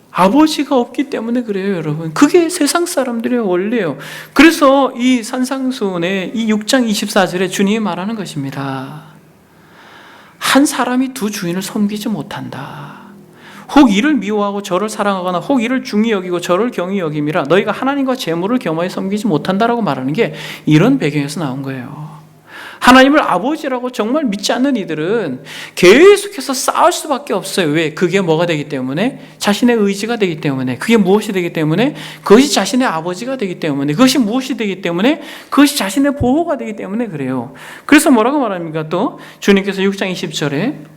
아버지가 없기 때문에 그래요, 여러분. 그게 세상 사람들의 원리예요. 그래서 이 산상수훈의 이 6장 24절에 주님이 말하는 것입니다. 한 사람이 두 주인을 섬기지 못한다. 혹 이를 미워하고 저를 사랑하거나 혹 이를 중히 여기고 저를 경히 여김이라 너희가 하나님과 재물을 겸하여 섬기지 못한다라고 말하는 게 이런 배경에서 나온 거예요. 하나님을 아버지라고 정말 믿지 않는 이들은 계속해서 싸울 수밖에 없어요. 왜? 그게 뭐가 되기 때문에? 자신의 의지가 되기 때문에. 그게 무엇이 되기 때문에? 그것이 자신의 아버지가 되기 때문에. 그것이 무엇이 되기 때문에? 그것이 자신의 보호가 되기 때문에 그래요. 그래서 뭐라고 말합니까? 또 주님께서 6장 20절에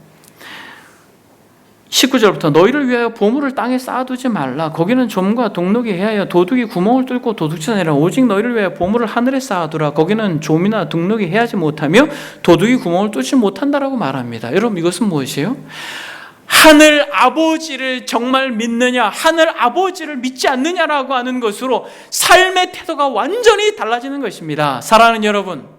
19절부터 너희를 위하여 보물을 땅에 쌓아두지 말라. 거기는 좀과 동록이 해하여 도둑이 구멍을 뚫고 도둑질하니라. 오직 너희를 위하여 보물을 하늘에 쌓아두라. 거기는 좀이나 동록이 해하지 못하며 도둑이 구멍을 뚫지 못한다라고 말합니다. 여러분 이것은 무엇이에요? 하늘 아버지를 정말 믿느냐, 하늘 아버지를 믿지 않느냐라고 하는 것으로 삶의 태도가 완전히 달라지는 것입니다. 사랑하는 여러분,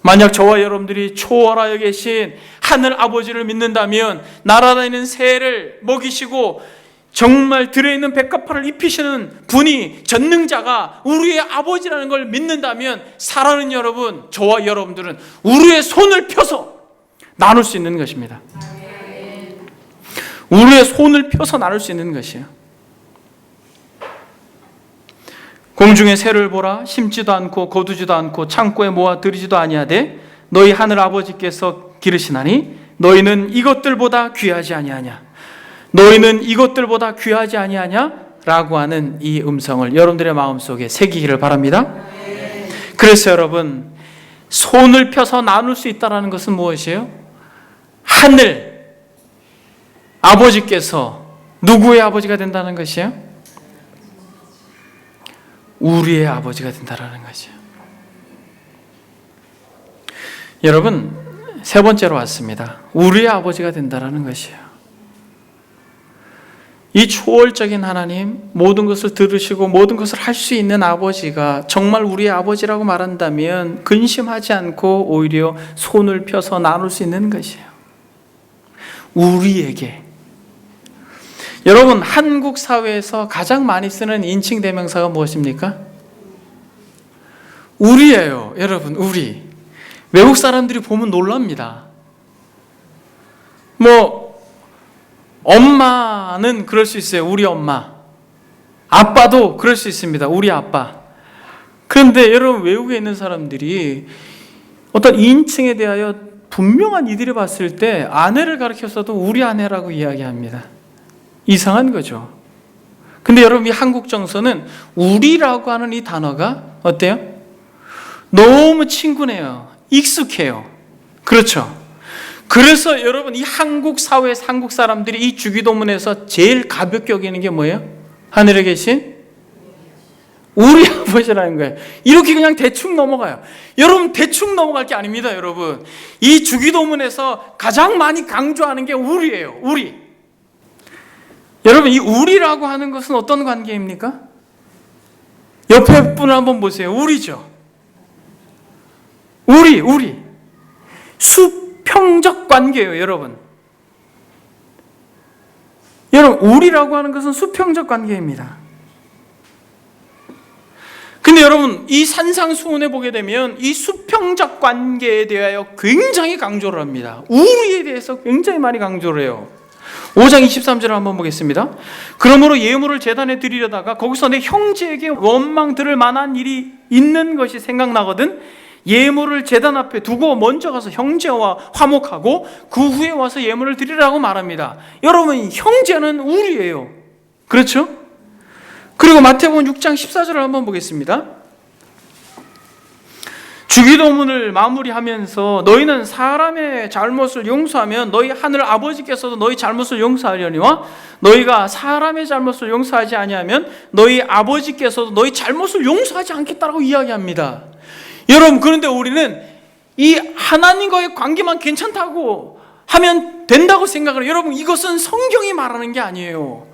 만약 저와 여러분들이 초월하여 계신 하늘 아버지를 믿는다면, 날아다니는 새를 먹이시고 정말 들어있는 백합화를 입히시는 분이, 전능자가 우리의 아버지라는 걸 믿는다면, 사랑하는 여러분, 저와 여러분들은 우리의 손을 펴서 나눌 수 있는 것입니다. 우리의 손을 펴서 나눌 수 있는 것이에요. 공중의 새를 보라. 심지도 않고 거두지도 않고 창고에 모아 들이지도 아니하되 너희 하늘 아버지께서 기르시나니 너희는 이것들보다 귀하지 아니하냐. 너희는 이것들보다 귀하지 아니하냐? 라고 하는 이 음성을 여러분들의 마음속에 새기기를 바랍니다. 그래서 여러분, 손을 펴서 나눌 수 있다는 것은 무엇이에요? 하늘 아버지께서 누구의 아버지가 된다는 것이에요? 우리의 아버지가 된다는 것이에요. 여러분, 세 번째로 왔습니다. 우리의 아버지가 된다는 것이에요. 이 초월적인 하나님, 모든 것을 들으시고 모든 것을 할 수 있는 아버지가 정말 우리의 아버지라고 말한다면 근심하지 않고 오히려 손을 펴서 나눌 수 있는 것이에요. 우리에게. 여러분, 한국 사회에서 가장 많이 쓰는 인칭 대명사가 무엇입니까? 우리예요. 여러분, 우리. 외국 사람들이 보면 놀랍니다. 엄마는 그럴 수 있어요. 우리 엄마. 아빠도 그럴 수 있습니다. 우리 아빠. 그런데 여러분, 외국에 있는 사람들이 어떤 인칭에 대하여 분명한 이들이 봤을 때 아내를 가리켜서도 우리 아내라고 이야기합니다. 이상한 거죠. 근데 여러분, 이 한국 정서는 우리라고 하는 이 단어가 어때요? 너무 친근해요. 익숙해요. 그렇죠? 그래서 여러분, 이 한국 사회에서 한국 사람들이 이 주기도문에서 제일 가볍게 여기는 게 뭐예요? 하늘에 계신 우리 아버지라는 거예요. 이렇게 그냥 대충 넘어가요. 여러분, 대충 넘어갈 게 아닙니다. 여러분, 이 주기도문에서 가장 많이 강조하는 게 우리예요. 우리. 여러분, 이 우리라고 하는 것은 어떤 관계입니까? 옆에 분을 한번 보세요. 우리죠. 우리. 수평적 관계예요, 여러분. 여러분, 우리라고 하는 것은 수평적 관계입니다. 근데 여러분, 이 산상수훈에 보게 되면 이 수평적 관계에 대하여 굉장히 강조를 합니다. 우리에 대해서 굉장히 많이 강조를 해요. 5장 23절을 한번 보겠습니다. 그러므로 예물을 제단에 드리려다가 거기서 내 형제에게 원망 들을 만한 일이 있는 것이 생각나거든 예물을 제단 앞에 두고 먼저 가서 형제와 화목하고 그 후에 와서 예물을 드리라고 말합니다. 여러분, 형제는 우리예요. 그렇죠? 그리고 마태복음 6장 14절을 한번 보겠습니다. 주기도문을 마무리하면서 너희는 사람의 잘못을 용서하면 너희 하늘 아버지께서도 너희 잘못을 용서하려니와 너희가 사람의 잘못을 용서하지 아니하면 너희 아버지께서도 너희 잘못을 용서하지 않겠다라고 이야기합니다. 여러분, 그런데 우리는 이 하나님과의 관계만 괜찮다고 하면 된다고 생각을 해요. 여러분, 이것은 성경이 말하는 게 아니에요.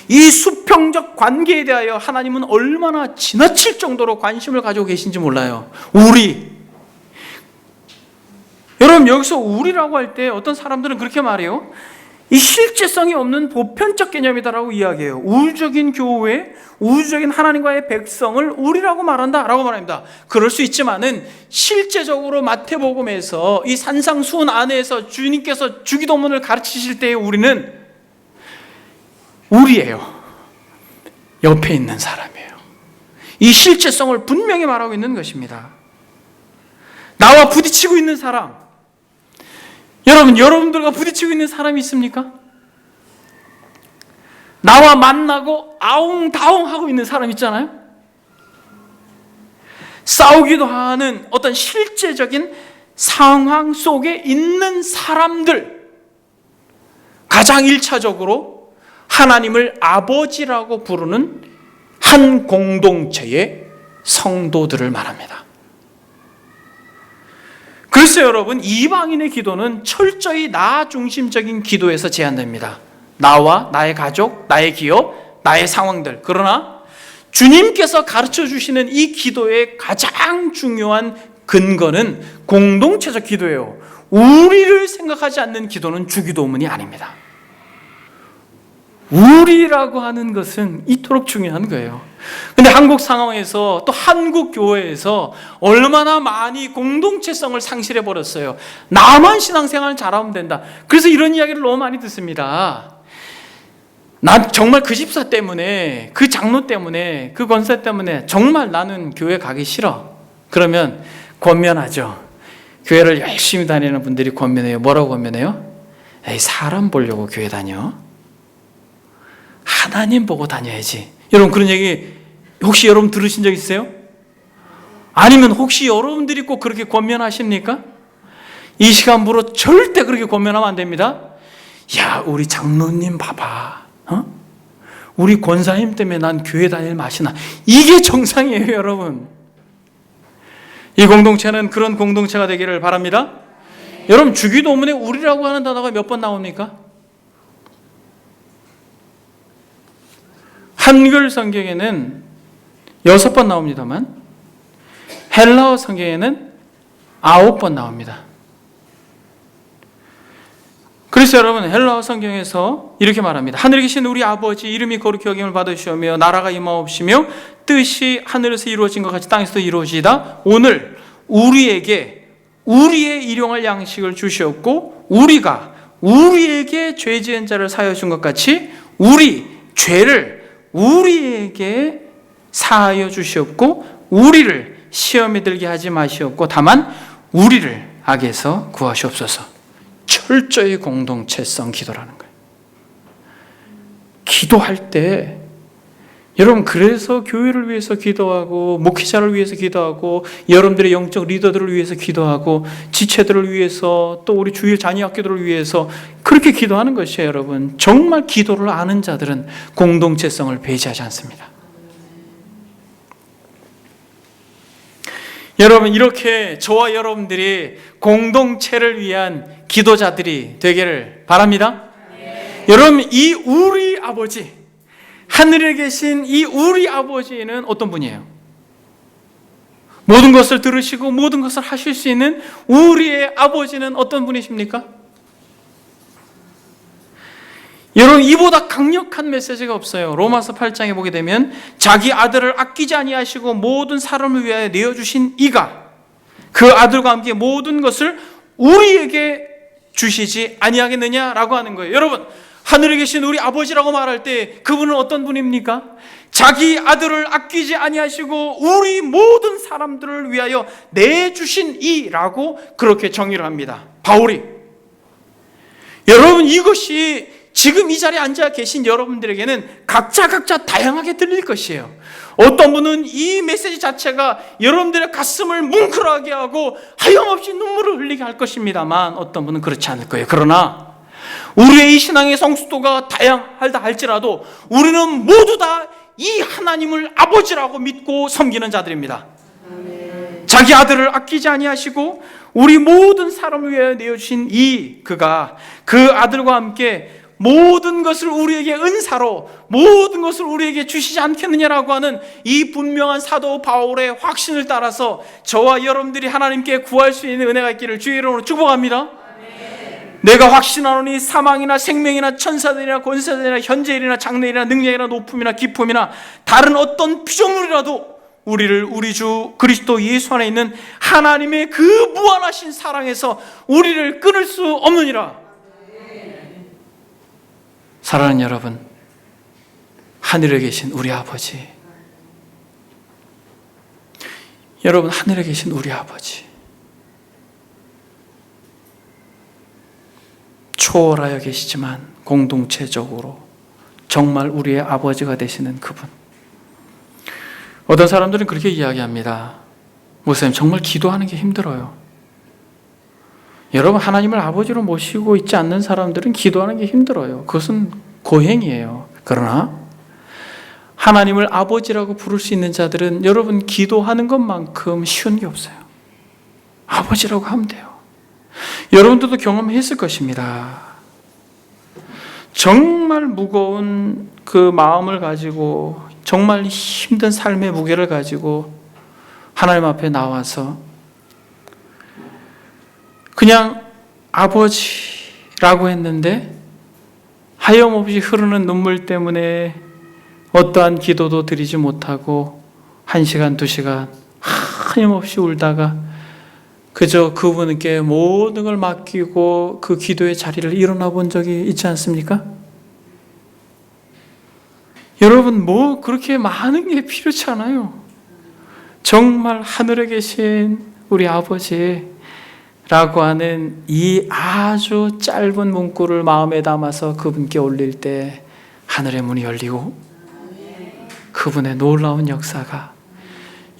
이 수평적 관계에 대하여 하나님은 얼마나 지나칠 정도로 관심을 가지고 계신지 몰라요. 우리. 여러분, 여기서 우리라고 할 때 어떤 사람들은 그렇게 말해요. 이 실제성이 없는 보편적 개념이다라고 이야기해요. 우주적인 교회, 우주적인 하나님과의 백성을 우리라고 말한다라고 말합니다. 그럴 수 있지만은 실제적으로 마태복음에서 이 산상수훈 안에서 주님께서 주기도문을 가르치실 때의 우리는 우리예요. 옆에 있는 사람이에요. 이 실제성을 분명히 말하고 있는 것입니다. 나와 부딪히고 있는 사람. 여러분, 여러분들과 부딪히고 있는 사람이 있습니까? 나와 만나고 아웅다웅 하고 있는 사람 있잖아요. 싸우기도 하는 어떤 실제적인 상황 속에 있는 사람들, 가장 1차적으로 하나님을 아버지라고 부르는 한 공동체의 성도들을 말합니다. 글쎄요, 여러분, 이방인의 기도는 철저히 나 중심적인 기도에서 제한됩니다. 나와 나의 가족, 나의 기업, 나의 상황들. 그러나 주님께서 가르쳐 주시는 이 기도의 가장 중요한 근거는 공동체적 기도예요. 우리를 생각하지 않는 기도는 주기도문이 아닙니다. 우리라고 하는 것은 이토록 중요한 거예요. 근데 한국 상황에서 또 한국 교회에서 얼마나 많이 공동체성을 상실해 버렸어요. 나만 신앙생활 잘하면 된다. 그래서 이런 이야기를 너무 많이 듣습니다. 난 정말 그 집사 때문에, 그 장로 때문에, 그 권사 때문에 정말 나는 교회 가기 싫어. 그러면 권면하죠. 교회를 열심히 다니는 분들이 권면해요. 뭐라고 권면해요? 에이, 사람 보려고 교회 다녀? 하나님 보고 다녀야지. 여러분, 그런 얘기 혹시 여러분 들으신 적 있어요? 아니면 혹시 여러분들이 꼭 그렇게 권면하십니까? 이 시간부로 절대 그렇게 권면하면 안 됩니다. 야, 우리 장로님 봐봐. 우리 권사님 때문에 난 교회 다닐 맛이 나. 이게 정상이에요, 여러분. 이 공동체는 그런 공동체가 되기를 바랍니다. 여러분, 주기도문에 우리라고 하는 단어가 몇 번 나옵니까? 한글 성경에는 6번 나옵니다만 헬라어 성경에는 9번 나옵니다. 그래서 여러분, 헬라어 성경에서 이렇게 말합니다. 하늘에 계신 우리 아버지, 이름이 거룩히 여김을 받으시오며 나라가 임하옵시며 뜻이 하늘에서 이루어진 것 같이 땅에서도 이루어지이다. 오늘 우리에게 우리의 일용할 양식을 주시었고 우리가 우리에게 죄 지은 자를 사하여 준 것 같이 우리 죄를 우리에게 사하여 주시었고 우리를 시험에 들게 하지 마시옵고 다만 우리를 악에서 구하시옵소서. 철저히 공동체성 기도라는 거예요. 기도할 때 여러분, 그래서 교회를 위해서 기도하고 목회자를 위해서 기도하고 여러분들의 영적 리더들을 위해서 기도하고 지체들을 위해서 또 우리 주일 자녀 학교들을 위해서 그렇게 기도하는 것이에요. 여러분, 정말 기도를 아는 자들은 공동체성을 배제하지 않습니다. 여러분, 이렇게 저와 여러분들이 공동체를 위한 기도자들이 되기를 바랍니다. 여러분, 이 우리 아버지, 하늘에 계신 이 우리 아버지는 어떤 분이에요? 모든 것을 들으시고 모든 것을 하실 수 있는 우리의 아버지는 어떤 분이십니까? 여러분, 이보다 강력한 메시지가 없어요. 로마서 8장에 보게 되면 자기 아들을 아끼지 아니하시고 모든 사람을 위하여 내어주신 이가 그 아들과 함께 모든 것을 우리에게 주시지 아니하겠느냐라고 하는 거예요. 여러분, 하늘에 계신 우리 아버지라고 말할 때 그분은 어떤 분입니까? 자기 아들을 아끼지 아니하시고 우리 모든 사람들을 위하여 내주신 이라고 그렇게 정의를 합니다. 바울이. 여러분, 이것이 지금 이 자리에 앉아 계신 여러분들에게는 각자 다양하게 들릴 것이에요. 어떤 분은 이 메시지 자체가 여러분들의 가슴을 뭉클하게 하고 하염없이 눈물을 흘리게 할 것입니다만 어떤 분은 그렇지 않을 거예요. 그러나 우리의 이 신앙의 성숙도가 다양하다 할지라도 우리는 모두 다 이 하나님을 아버지라고 믿고 섬기는 자들입니다. 자기 아들을 아끼지 아니하시고 우리 모든 사람을 위해 내어주신 이 그가 그 아들과 함께 모든 것을 우리에게 은사로 모든 것을 우리에게 주시지 않겠느냐라고 하는 이 분명한 사도 바울의 확신을 따라서 저와 여러분들이 하나님께 구할 수 있는 은혜가 있기를 주의 이름으로 축복합니다. 내가 확신하노니 사망이나 생명이나 천사들이나 권세들이나 현재일이나 장래일이나 능력이나 높음이나 기품이나 다른 어떤 피조물이라도 우리를 우리 주 그리스도 예수 안에 있는 하나님의 그 무한하신 사랑에서 우리를 끊을 수 없느니라. 사랑하는 여러분, 하늘에 계신 우리 아버지, 여러분, 하늘에 계신 우리 아버지, 초월하여 계시지만 공동체적으로 정말 우리의 아버지가 되시는 그분. 어떤 사람들은 그렇게 이야기합니다. 목사님, 정말 기도하는 게 힘들어요. 여러분, 하나님을 아버지로 모시고 있지 않는 사람들은 기도하는 게 힘들어요. 그것은 고행이에요. 그러나 하나님을 아버지라고 부를 수 있는 자들은 여러분, 기도하는 것만큼 쉬운 게 없어요. 아버지라고 하면 돼요. 여러분들도 경험했을 것입니다. 정말 무거운 그 마음을 가지고 정말 힘든 삶의 무게를 가지고 하나님 앞에 나와서 그냥 아버지라고 했는데 하염없이 흐르는 눈물 때문에 어떠한 기도도 드리지 못하고 1시간, 2시간 하염없이 울다가 그저 그분께 모든 걸 맡기고 그 기도의 자리를 일어나 본 적이 있지 않습니까? 여러분, 뭐 그렇게 많은 게 필요치 않아요. 정말 하늘에 계신 우리 아버지라고 하는 이 아주 짧은 문구를 마음에 담아서 그분께 올릴 때 하늘의 문이 열리고 그분의 놀라운 역사가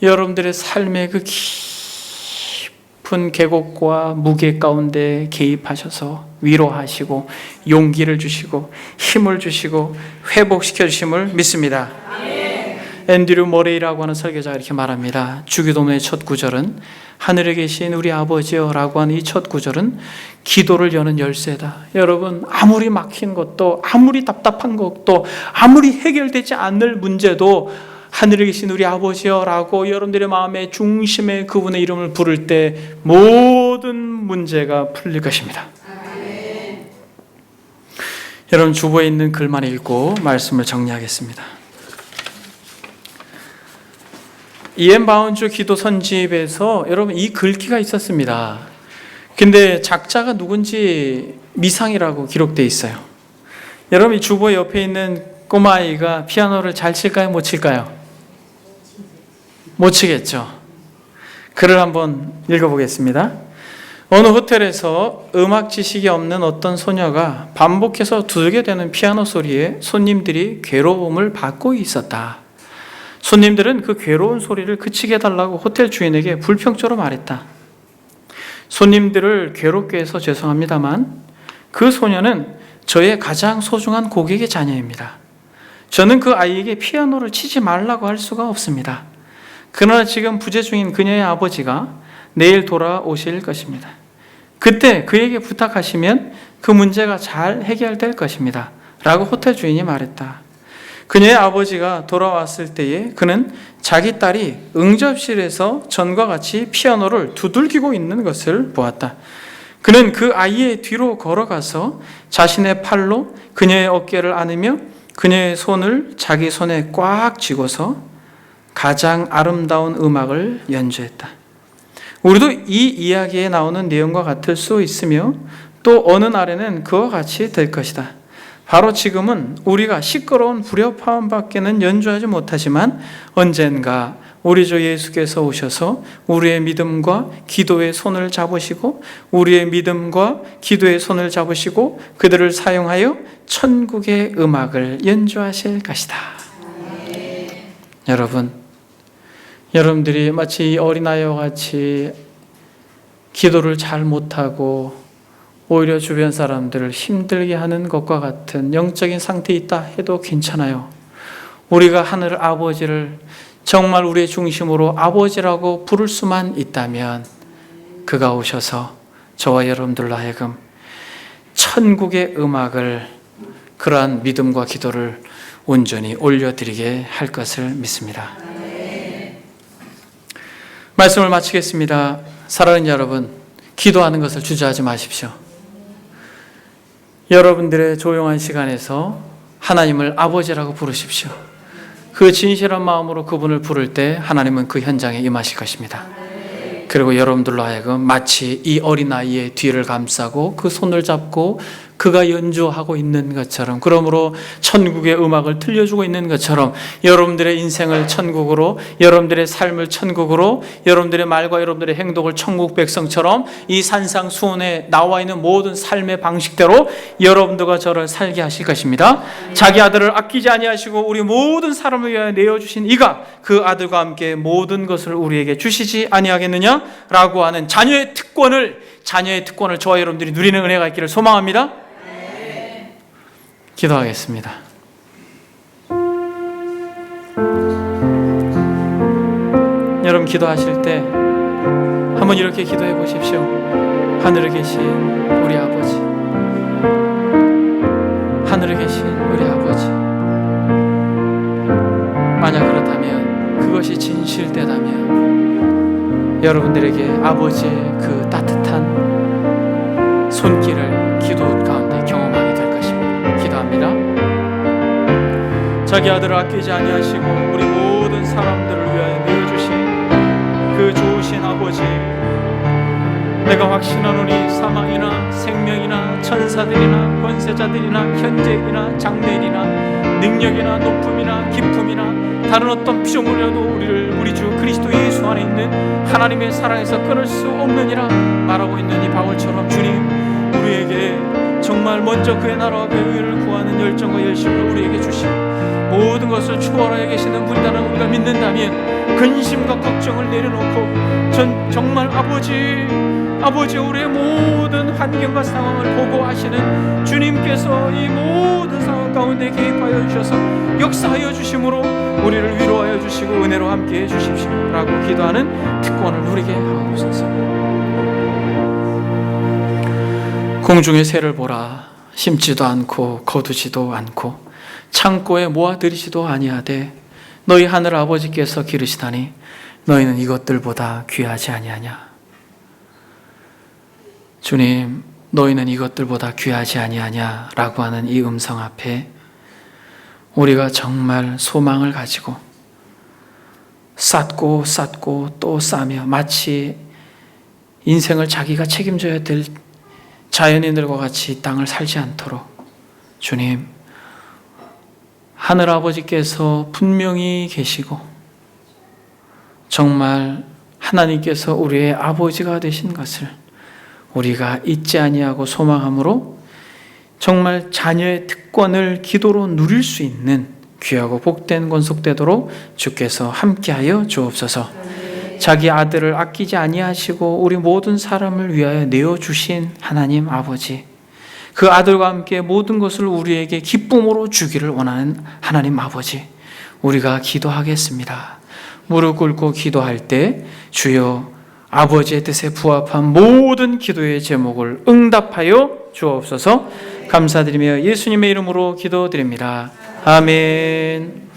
여러분들의 삶의 그 깊은 계곡과 무게 가운데 개입하셔서 위로하시고 용기를 주시고 힘을 주시고 회복시켜 주심을 믿습니다. 앤드류 모레이라고 하는 설교자가 이렇게 말합니다. 주기도문의 첫 구절은 하늘에 계신 우리 아버지여 라고 하는 이 첫 구절은 기도를 여는 열쇠다. 여러분, 아무리 막힌 것도, 아무리 답답한 것도, 아무리 해결되지 않을 문제도 하늘에 계신 우리 아버지여 라고 여러분들의 마음의 중심에 그분의 이름을 부를 때 모든 문제가 풀릴 것입니다. 여러분, 주보에 있는 글만 읽고 말씀을 정리하겠습니다. 이엔 바운주 기도 선집에서 여러분 이 글귀가 있었습니다. 근데 작자가 누군지 미상이라고 기록되어 있어요. 여러분, 이 주보 옆에 있는 꼬마아이가 피아노를 잘 칠까요? 못 칠까요? 못 치겠죠. 글을 한번 읽어보겠습니다. 어느 호텔에서 음악 지식이 없는 어떤 소녀가 반복해서 두들겨 대는 피아노 소리에 손님들이 괴로움을 받고 있었다. 손님들은 그 괴로운 소리를 그치게 해달라고 호텔 주인에게 불평적으로 말했다. 손님들을 괴롭게 해서 죄송합니다만 그 소녀는 저의 가장 소중한 고객의 자녀입니다. 저는 그 아이에게 피아노를 치지 말라고 할 수가 없습니다. 그러나 지금 부재 중인 그녀의 아버지가 내일 돌아오실 것입니다. 그때 그에게 부탁하시면 그 문제가 잘 해결될 것입니다. 라고 호텔 주인이 말했다. 그녀의 아버지가 돌아왔을 때에 그는 자기 딸이 응접실에서 전과 같이 피아노를 두들기고 있는 것을 보았다. 그는 그 아이의 뒤로 걸어가서 자신의 팔로 그녀의 어깨를 안으며 그녀의 손을 자기 손에 꽉 쥐고서 가장 아름다운 음악을 연주했다. 우리도 이 이야기에 나오는 내용과 같을 수 있으며 또 어느 날에는 그와 같이 될 것이다. 바로 지금은 우리가 시끄러운 불협화음밖에는 연주하지 못하지만 언젠가 우리 주 예수께서 오셔서 우리의 믿음과 기도의 손을 잡으시고 우리의 믿음과 기도의 손을 잡으시고 그들을 사용하여 천국의 음악을 연주하실 것이다. 여러분들이 마치 어린아이와 같이 기도를 잘 못하고 오히려 주변 사람들을 힘들게 하는 것과 같은 영적인 상태에 있다 해도 괜찮아요. 우리가 하늘 아버지를 정말 우리의 중심으로 아버지라고 부를 수만 있다면 그가 오셔서 저와 여러분들로 하여금 천국의 음악을, 그러한 믿음과 기도를 온전히 올려드리게 할 것을 믿습니다. 말씀을 마치겠습니다. 사랑하는 여러분, 기도하는 것을 주저하지 마십시오. 여러분들의 조용한 시간에서 하나님을 아버지라고 부르십시오. 그 진실한 마음으로 그분을 부를 때 하나님은 그 현장에 임하실 것입니다. 그리고 여러분들로 하여금 마치 이 어린아이의 뒤를 감싸고 그 손을 잡고 그가 연주하고 있는 것처럼, 그러므로 천국의 음악을 들려주고 있는 것처럼 여러분들의 인생을 천국으로, 여러분들의 삶을 천국으로, 여러분들의 말과 여러분들의 행동을 천국 백성처럼 이 산상수훈에 나와 있는 모든 삶의 방식대로 여러분들과 저를 살게 하실 것입니다. 자기 아들을 아끼지 아니하시고 우리 모든 사람을 위하여 내어주신 이가 그 아들과 함께 모든 것을 우리에게 주시지 아니하겠느냐라고 하는 자녀의 특권을 저와 여러분들이 누리는 은혜가 있기를 소망합니다. 기도하겠습니다. 여러분, 기도하실 때 한번 이렇게 기도해 보십시오. 하늘에 계신 우리 아버지, 하늘에 계신 우리 아버지, 만약 그렇다면, 그것이 진실되다면 여러분들에게 아버지의 그 따뜻한 손길을 기도 가운데 경험하게 될 것입니다. 기도합니다. 자기 아들을 아끼지 아니하시고 우리 모든 사람들을 위하여 내어주신 그 좋으신 아버지, 내가 확신하노니 사망이나 생명이나 천사들이나 권세자들이나 현재이나 장래이나 능력이나 높음이나 기쁨이나 다른 어떤 피조물이라도 우리를 우리 주 그리스도 예수 안에 있는 하나님의 사랑에서 끊을 수 없느니라 말하고 있는 이 바울처럼 주님, 우리에게 정말 먼저 그의 나라와 그의 의를 구하는 열정과 열심을 우리에게 주시고 모든 것을 초월하여 계시는 분이라는 우리가 믿는다면 근심과 걱정을 내려놓고 정말 아버지 우리의 모든 환경과 상황을 보고 하시는 주님께서 이 모든 상황 가운데 개입하여 주셔서 역사하여 주심으로 우리를 위로하여 주시고 은혜로 함께해 주십시오 라고 기도하는 특권을 누리게 하옵소서. 공중의 새를 보라. 심지도 않고 거두지도 않고 창고에 모아들이지도 아니하되 너희 하늘 아버지께서 기르시다니 너희는 이것들보다 귀하지 아니하냐. 주님, 너희는 이것들보다 귀하지 아니하냐 라고 하는 이 음성 앞에 우리가 정말 소망을 가지고 쌓고 또 싸며 마치 인생을 자기가 책임져야 될 자연인들과 같이 이 땅을 살지 않도록 주님, 하늘아버지께서 분명히 계시고 정말 하나님께서 우리의 아버지가 되신 것을 우리가 잊지 아니하고 소망함으로 정말 자녀의 특권을 기도로 누릴 수 있는 귀하고 복된 권속되도록 주께서 함께하여 주옵소서. 자기 아들을 아끼지 아니하시고 우리 모든 사람을 위하여 내어주신 하나님 아버지, 그 아들과 함께 모든 것을 우리에게 기쁨으로 주기를 원하는 하나님 아버지, 우리가 기도하겠습니다. 무릎 꿇고 기도할 때 주여 아버지의 뜻에 부합한 모든 기도의 제목을 응답하여 주옵소서. 감사드리며 예수님의 이름으로 기도드립니다. 아멘.